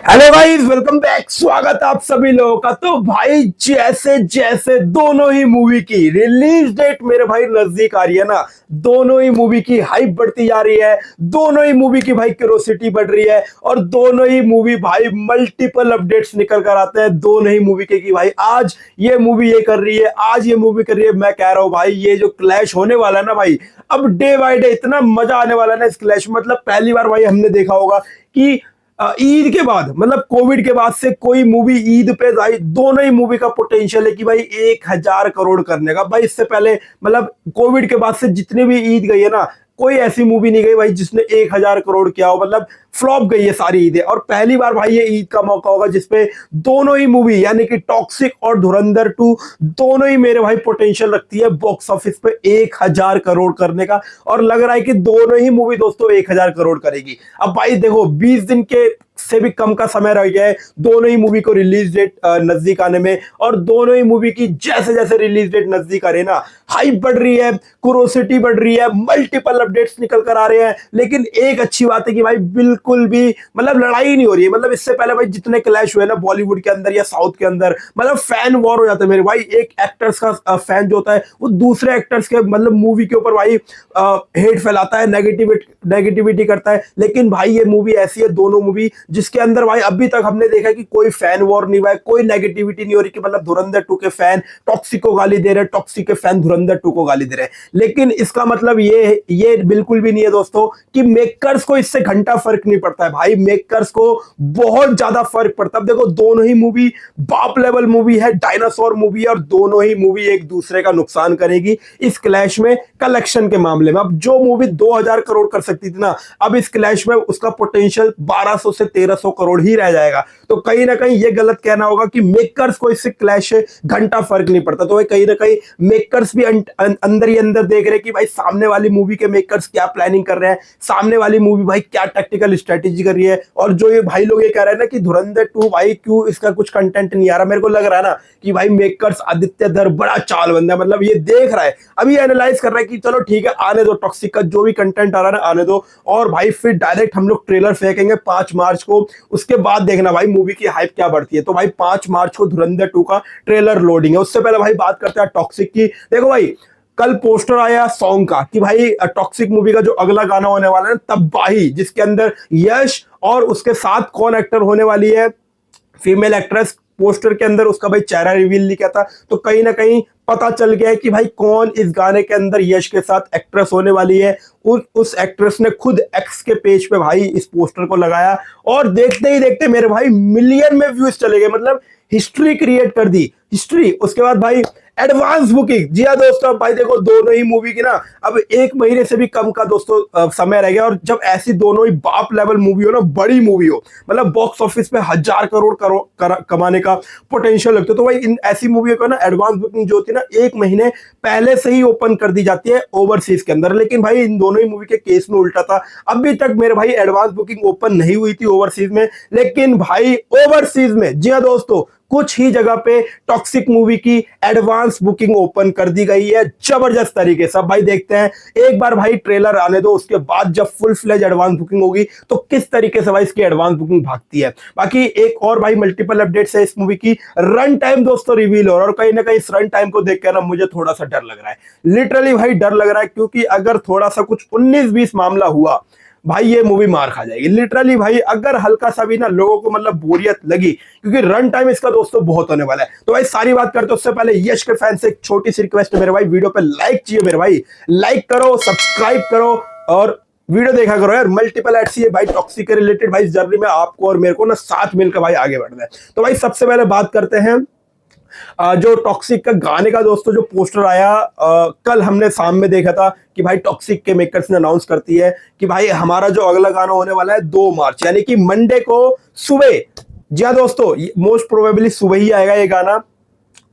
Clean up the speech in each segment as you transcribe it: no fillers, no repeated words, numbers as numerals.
Hello guys, welcome back. स्वागत आप सभी लोगों का। तो भाई जैसे जैसे दोनों ही मूवी की रिलीज डेट मेरे भाई नजदीक आ रही है ना, दोनों ही मूवी की हाइप बढ़ती जा रही है, दोनों ही मूवी की भाई क्यूरोसिटी बढ़ रही है और दोनों ही मूवी भाई मल्टीपल अपडेट्स निकल कर आते हैं दोनों ही मूवी के कि भाई आज ये मूवी ये कर रही है, आज ये मूवी कर रही है। मैं कह रहा हूं भाई ये जो क्लैश होने वाला है ना भाई, अब डे बाय डे इतना मजा आने वाला है ना इस क्लैश में। मतलब पहली बार भाई हमने देखा होगा कि ईद के बाद, मतलब कोविड के बाद से कोई मूवी ईद पे आई। दोनों ही मूवी का पोटेंशियल है कि भाई 1,000 करोड़ करने का। भाई इससे पहले मतलब कोविड के बाद से जितनी भी ईद गई है ना, कोई ऐसी मूवी नहीं गई भाई जिसने 1,000 करोड़ किया हो। मतलब फ्लॉप गई है सारी ईदें, और पहली बार भाई ये ईद का मौका होगा जिसपे दोनों ही मूवी यानी कि टॉक्सिक और धुरंधर 2 दोनों ही मेरे भाई पोटेंशियल रखती है बॉक्स ऑफिस पे 1,000 करोड़ करने का। और लग रहा है कि दोनों ही मूवी दोस्तों 1,000 करोड़ करेगी। अब भाई देखो 20 दिन के से भी कम का समय रह गया है दोनों ही मूवी को रिलीज डेट नजदीक आने में, और दोनों ही मूवी की जैसे जैसे रिलीज डेट नजदीक आ रही है ना, हाइप बढ़ रही है, क्यूरोसिटी बढ़ रही है, मल्टीपल अपडेट्स निकल कर आ रहे हैं। लेकिन एक अच्छी बात है कि भाई बिल्कुल भी मतलब लड़ाई नहीं हो रही है। मतलब इससे पहले भाई जितने क्लैश हुए ना बॉलीवुड के अंदर या साउथ के अंदर, मतलब फैन वॉर हो जाता है मेरे भाई। एक एक्टर्स का फैन जो होता है वो दूसरे एक्टर्स के मतलब मूवी के ऊपर भाई हेट फैलाता है, नेगेटिविटी करता है। लेकिन भाई ये मूवी ऐसी है, दोनों मूवी जिसके अंदर भाई अभी तक हमने देखा कि कोई फैन वॉर नहीं हुआ है, कोई नेगेटिविटी नहीं हो रही कि मतलब धुरंधर 2 के फैन टॉक्सिक को गाली दे रहे हैं, टॉक्सिक के फैन धुरंधर 2 को गाली दे रहे हैं। लेकिन इसका मतलब ये बिल्कुल भी नहीं है दोस्तों कि मेकर्स को इससे घंटा फर्क नहीं पड़ता है। भाई मेकर्स को बहुत ज्यादा फर्क पड़ता है। अब देखो दोनों ही मूवी बाप लेवल मूवी है, डायनासोर मूवी है, और दोनों ही मूवी एक दूसरे का नुकसान करेगी इस क्लैश में कलेक्शन के मामले में। अब जो मूवी 2,000 करोड़ कर सकती थी ना, अब इस क्लैश में उसका पोटेंशियल 1200 से 1300 करोड़ ही रह जाएगा। तो कहीं ना कहीं ये गलत कहना होगा कि मेकर्स को इससे क्लैश से घंटा फर्क नहीं पड़ता। तो कहीं ना कहीं मेकर्स भी अंदर ही अंदर देख रहे हैं कि भाई सामने वाली मूवी के मेकर्स क्या प्लानिंग कर रहे हैं, सामने वाली मूवी भाई क्या टैक्टिकल स्ट्रेटेजी कर रही है। और जो ये भाई लोग ये कह रहे हैं ना कि धुरंधर 2 भाई क्यों इसका कुछ कंटेंट नहीं आ रहा, मेरे को लग रहा है ना कि भाई मेकर्स आदित्य धर बड़ा चाल बंदा है। मतलब ये देख रहा है, अभी एनालाइज कर रहा है कि चलो ठीक है आने दो, टॉक्सिक का जो भी कंटेंट आ रहा है ना आने दो, और भाई फिर डायरेक्ट हम लोग ट्रेलर फेंकेंगे 5 मार्च को। उसके बाद देखना भाई मूवी की हाइप क्या बढ़ती है। तो भाई 5 मार्च को धुरंधर 2 का ट्रेलर लोडिंग है। उससे पहले भाई बात करते हैं टॉक्सिक की। देखो भाई कल पोस्टर आया सॉन्ग का कि भाई टॉक्सिक मूवी का जो अगला गाना होने वाला है तबाही, जिसके अंदर यश और उसके साथ कौन एक्टर होने वाली है, फीमेल एक्ट्रेस। पोस्टर के अंदर उसका भाई चेहरा रिवील नहीं किया था, तो कहीं ना कहीं पता चल गया है कि भाई कौन इस गाने के अंदर यश के साथ एक्ट्रेस होने वाली है। उस एक्ट्रेस ने खुद एक्स के पेज पे भाई इस पोस्टर को लगाया, और देखते ही देखते मेरे भाई मिलियन में व्यूज चले गए। मतलब हिस्ट्री क्रिएट कर दी, हिस्ट्री। उसके बाद भाई एडवांस बुकिंग। जी हाँ दोस्तों, अब भाई देखो दोनों ही मूवी की ना अब 1 महीने से भी कम का दोस्तों समय रह गया। और जब ऐसी दोनों ही बाप लेवल मूवी हो ना, बड़ी मूवी हो, मतलब बॉक्स ऑफिस पे 1,000 करोड़ कमाने का पोटेंशियल लगता है, तो भाई इन ऐसी मूवी को ना एडवांस बुकिंग जो होती है ना 1 महीने पहले से ही ओपन कर दी जाती है ओवरसीज के अंदर। लेकिन भाई इन दोनों ही मूवी के केस में उल्टा था, अभी तक मेरे भाई एडवांस बुकिंग ओपन नहीं हुई थी ओवरसीज में। लेकिन भाई ओवरसीज में जी हाँ दोस्तों कुछ ही जगह पे टॉक्सिक मूवी की एडवांस बुकिंग ओपन कर दी गई है जबरदस्त तरीके से। अब भाई देखते हैं, एक बार भाई ट्रेलर आने दो, उसके बाद जब फुल फ्लेज एडवांस बुकिंग होगी तो किस तरीके से भाई इसकी एडवांस बुकिंग भागती है। बाकी एक और भाई मल्टीपल अपडेट्स है इस मूवी की। रन टाइम दोस्तों रिवील हो रहा है, और कहीं ना कहीं इस रन टाइम को देख कर ना मुझे थोड़ा सा डर लग रहा है, लिटरली भाई डर लग रहा है। क्योंकि अगर थोड़ा सा कुछ 19-20 मामला हुआ भाई ये मूवी मार खा जाएगी लिटरली। भाई अगर हल्का सा भी ना लोगों को मतलब बोरियत लगी, क्योंकि रन टाइम इसका दोस्तों बहुत होने वाला है। तो भाई सारी बात करते हैं उससे पहले यश के फैन से एक छोटी सी रिक्वेस्ट है मेरे भाई, वीडियो पे लाइक चाहिए मेरे भाई, लाइक करो, सब्सक्राइब करो और वीडियो देखा करो यार। मल्टीपल ऐसी है भाई टॉक्सिक के रिलेटेड भाई जर्नी में आपको और मेरे को ना साथ मिलकर भाई आगे बढ़ना है। तो भाई सबसे पहले बात करते हैं जो टॉक्सिक का गाने का दोस्तों जो पोस्टर आया कल हमने शाम में देखा था कि भाई टॉक्सिक के मेकर्स ने अनाउंस करती है कि भाई हमारा जो अगला गाना होने वाला है 2 मार्च यानी कि मंडे को सुबह। जी हाँ दोस्तों मोस्ट प्रोबेबली सुबह ही आएगा ये गाना,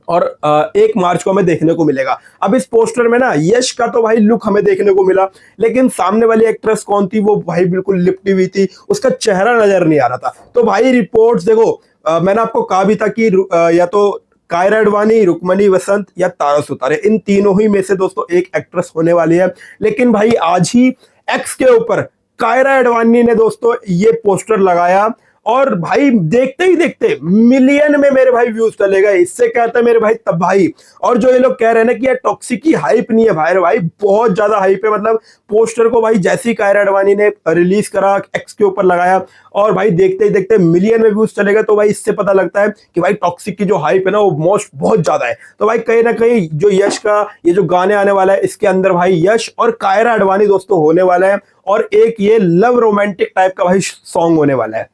और 1 मार्च को हमें देखने को मिलेगा। अब इस पोस्टर में ना यश का तो भाई लुक हमें देखने को मिला, लेकिन सामने वाली एक्ट्रेस कौन थी वो भाई बिल्कुल लिपटी हुई थी, उसका चेहरा नजर नहीं आ रहा था। तो भाई रिपोर्ट्स देखो, मैंने आपको कहा भी था कि या तो कायरा अडवाणी, रुक्मणी वसंत या तारा सुतारे, इन तीनों ही में से दोस्तों एक एक्ट्रेस होने वाली है। लेकिन भाई आज ही एक्स के ऊपर कायरा अडवाणी ने दोस्तों ये पोस्टर लगाया और भाई देखते ही देखते मिलियन में मेरे भाई व्यूज चले गए। इससे क्या था मेरे भाई तब भाई। और जो ये लोग कह रहे हैं ना कि यार टॉक्सिक की हाइप नहीं है भाई बहुत ज्यादा हाइप है। मतलब पोस्टर को भाई जैसी कायरा अडवाणी ने रिलीज करा, एक्स के ऊपर लगाया और भाई देखते ही देखते मिलियन में व्यूज चले गए। तो भाई इससे पता लगता है कि भाई टॉक्सिक की जो हाइप है ना वो मोस्ट बहुत ज्यादा है। तो भाई कहीं ना कहीं जो यश का ये जो गाने आने वाला है इसके अंदर भाई यश और कायरा अडवाणी दोस्तों होने वाला है और एक ये लव रोमांटिक टाइप का भाई सॉन्ग होने वाला है।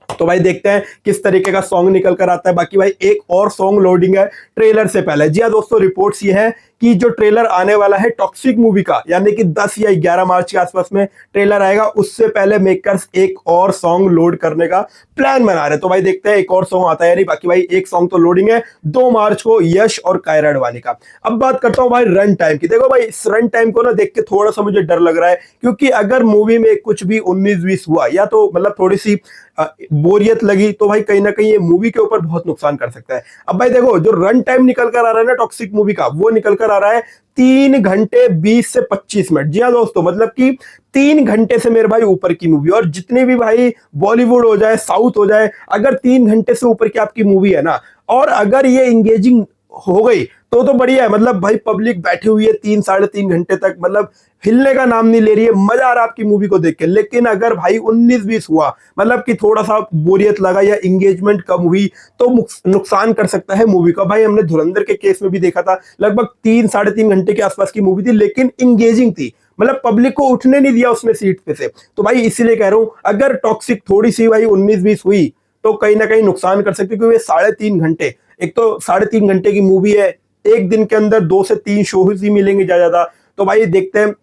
तो भाई देखते हैं किस तरीके का सॉन्ग निकल कर आता है। बाकी भाई एक और सॉन्ग लोडिंग है ट्रेलर से पहले। जी हाँ दोस्तों, रिपोर्ट्स ये है कि जो ट्रेलर आने वाला है टॉक्सिक मूवी का, यानी कि 10 या 11 मार्च के आसपास में ट्रेलर आएगा, उससे पहले मेकर्स एक और सॉन्ग लोड करने का प्लान बना रहे हैं। तो भाई देखते हैं एक और सॉन्ग आता है या नहीं। बाकी भाई एक सॉन्ग तो लोडिंग है 2 मार्च को यश और कायरा अडवाणी का। अब बात करता हूं भाई रन टाइम की। देखो भाई इस रन टाइम को ना देख के थोड़ा सा मुझे डर लग रहा है, क्योंकि अगर मूवी में कुछ भी 19-20 हुआ या तो मतलब थोड़ी सी बोरियत लगी तो भाई कहीं ना कहीं ये मूवी के ऊपर बहुत नुकसान कर सकता है। अब भाई देखो जो रन टाइम निकल कर आ रहा है ना टॉक्सिक मूवी का, वो निकल कर आ रहा है 3 घंटे 20 से 25 मिनट। जी हाँ दोस्तों, मतलब कि 3 घंटे से मेरे भाई ऊपर की मूवी। और जितनी भी भाई बॉलीवुड हो जाए, साउथ हो जाए, अगर 3 घंटे से ऊपर की आपकी मूवी है ना और अगर ये इंगेजिंग हो गई तो बढ़िया है। मतलब भाई पब्लिक बैठी हुई है 3-3.5 घंटे तक, मतलब हिलने का नाम नहीं ले रही है, मजा आ रहा है आपकी मूवी को देख के। लेकिन अगर भाई 19-20 हुआ, मतलब कि थोड़ा सा बोरियत लगा या इंगेजमेंट कम हुई, तो नुकसान कर सकता है मूवी का। भाई हमने धुरंधर के केस में भी देखा था, लगभग 3-3.5 घंटे के आसपास की मूवी थी लेकिन इंगेजिंग थी, मतलब पब्लिक को उठने नहीं दिया उसने सीट पे से। तो भाई इसीलिए कह रहा हूं अगर टॉक्सिक थोड़ी सी भाई 19-20 हुई तो कहीं ना कहीं नुकसान कर सकती है, क्योंकि 3.5 घंटे, एक तो 3.5 घंटे की मूवी है, एक दिन के अंदर 2 से 3 शोज ही मिलेंगे ज्यादा। तो भाई देखते हैं,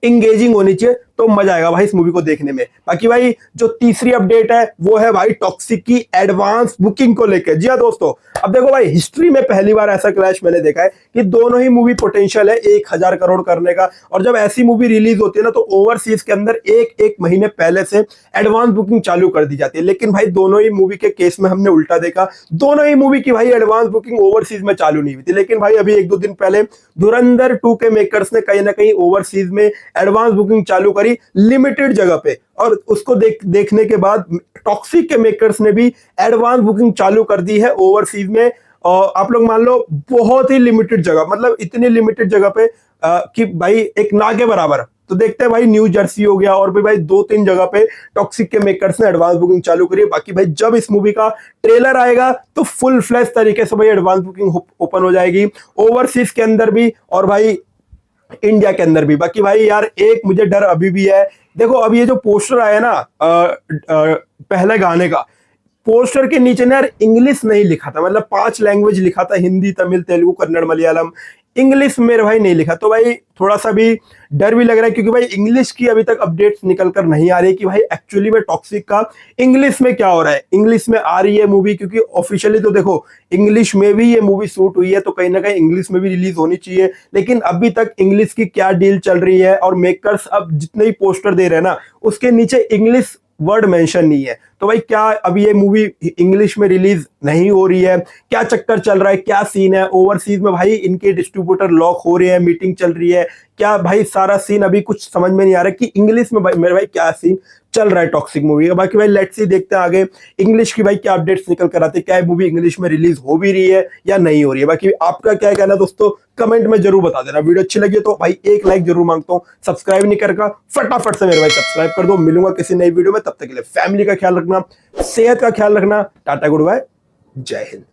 इंगेजिंग होनी चाहिए तो मजा आएगा भाई इस मूवी को देखने में। बाकी भाई जो तीसरी अपडेट है वो है भाई टॉक्सिक की एडवांस बुकिंग को लेकर। जी हाँ दोस्तों, अब देखो भाई हिस्ट्री में पहली बार ऐसा क्लैश मैंने देखा है कि दोनों ही मूवी पोटेंशियल है 1000 करोड़ करने का। और जब ऐसी मूवी रिलीज होती है ना तो ओवरसीज के अंदर एक महीने पहले से एडवांस बुकिंग चालू कर दी जाती है। लेकिन भाई दोनों ही मूवी के केस में हमने उल्टा देखा, दोनों ही मूवी की भाई एडवांस बुकिंग ओवरसीज में चालू नहीं हुई थी। लेकिन भाई अभी 1-2 दिन पहले धुरंधर 2 के मेकर्स ने कहीं ना कहीं ओवरसीज में एडवांस बुकिंग चालू करी लिमिटेड जगह पे, और उसको देखने के बाद टॉक्सिक के मेकर्स ने भी एडवांस बुकिंग चालू कर दी है ओवरसीज में। और आप लोग मान लो बहुत ही लिमिटेड जगह, मतलब इतनी लिमिटेड जगह पे कि भाई एक ना के बराबर। तो देखते हैं भाई न्यू जर्सी हो गया और भी भाई 2-3 जगह पे टॉक्सिक के मेकर्स ने एडवांस बुकिंग चालू करी है। बाकी भाई जब इस मूवी का ट्रेलर आएगा तो फुल फ्लैश तरीके से भाई एडवांस बुकिंग ओपन हो जाएगी ओवरसीज के अंदर भी और भाई इंडिया के अंदर भी। बाकी भाई यार एक मुझे डर अभी भी है। देखो अभी ये जो पोस्टर आया ना पहले गाने का, पोस्टर के नीचे ना यार इंग्लिश नहीं लिखा था, मतलब 5 लैंग्वेज लिखा था, हिंदी, तमिल, तेलुगु, कन्नड़, मलयालम। इंग्लिश मेरे भाई नहीं लिखा। तो भाई थोड़ा सा भी डर भी लग रहा है, क्योंकि भाई इंग्लिश की अभी तक अपडेट्स निकल कर नहीं आ रही कि भाई एक्चुअली में टॉक्सिक का इंग्लिश में क्या हो रहा है। इंग्लिश में आ रही है मूवी, क्योंकि ऑफिशियली तो देखो इंग्लिश में भी ये मूवी शूट हुई है, तो कहीं ना कहीं इंग्लिश में भी रिलीज होनी चाहिए। लेकिन अभी तक इंग्लिश की क्या डील चल रही है, और मेकर्स अब जितने ही पोस्टर दे रहे हैं ना उसके नीचे इंग्लिश वर्ड मेंशन नहीं है। तो भाई क्या अभी ये मूवी इंग्लिश में रिलीज नहीं हो रही है, क्या चक्कर चल रहा है, क्या सीन है? ओवरसीज में भाई इनके डिस्ट्रीब्यूटर लॉक हो रहे हैं, मीटिंग चल रही है, क्या भाई सारा सीन अभी कुछ समझ में नहीं आ रहा कि इंग्लिश में भाई मेरे भाई क्या सीन चल रहा है टॉक्सिक मूवी का। बाकी भाई लेट्स सी, देखते हैं आगे इंग्लिश की भाई क्या अपडेट्स निकल कर आते हैं, क्या मूवी इंग्लिश में रिलीज हो भी रही है या नहीं हो रही है। बाकी आपका क्या कहना है दोस्तों, कमेंट में जरूर बता देना। वीडियो अच्छी लगी तो भाई एक लाइक जरूर मांगता हूं, सब्सक्राइब नहीं करेगा फटाफट से मेरे भाई सब्सक्राइब कर दो। मिलूंगा किसी नई वीडियो में, तब तक के लिए फैमिली का ख्याल रखना, सेहत का ख्याल रखना। टाटा गुड बाय, जय हिंद।